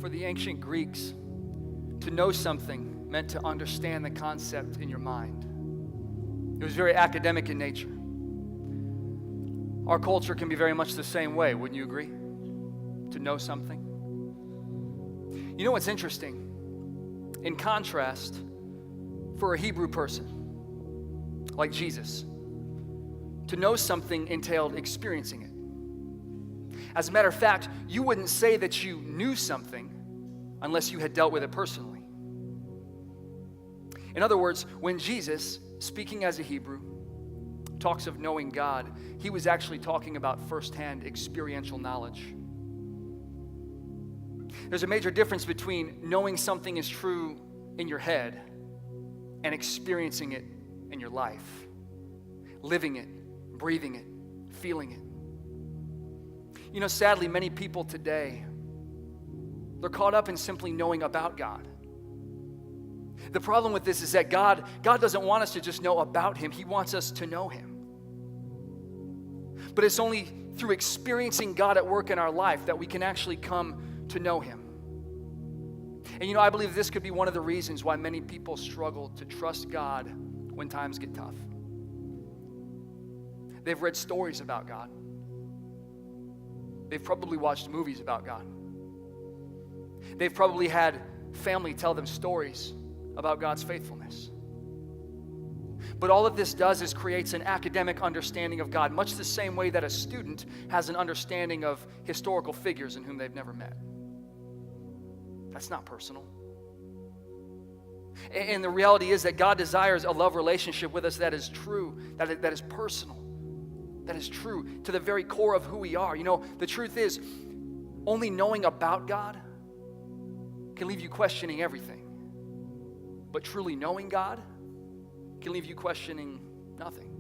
For the ancient Greeks, to know something meant to understand the concept in your mind. It was very academic in nature. Our culture can be very much the same way, wouldn't you agree? To know something. You know what's interesting? In contrast, for a Hebrew person like Jesus, to know something entailed experiencing it. As a matter of fact, you wouldn't say that you knew something unless you had dealt with it personally. In other words, when Jesus, speaking as a Hebrew, talks of knowing God, he was actually talking about firsthand experiential knowledge. There's a major difference between knowing something is true in your head and experiencing it in your life, living it, breathing it, feeling it. You know, sadly, many people today, they're caught up in simply knowing about God. The problem with this is that God doesn't want us to just know about him. He wants us to know him. But it's only through experiencing God at work in our life that we can actually come to know him. And you know, I believe this could be one of the reasons why many people struggle to trust God when times get tough. They've read stories about God. They've probably watched movies about God. They've probably had family tell them stories about God's faithfulness. But all of this does is creates an academic understanding of God, much the same way that a student has an understanding of historical figures in whom they've never met. That's not personal. And the reality is that God desires a love relationship with us that is true, that is personal, that is true to the very core of who we are. You know, the truth is, only knowing about God can leave you questioning everything. But truly knowing God can leave you questioning nothing.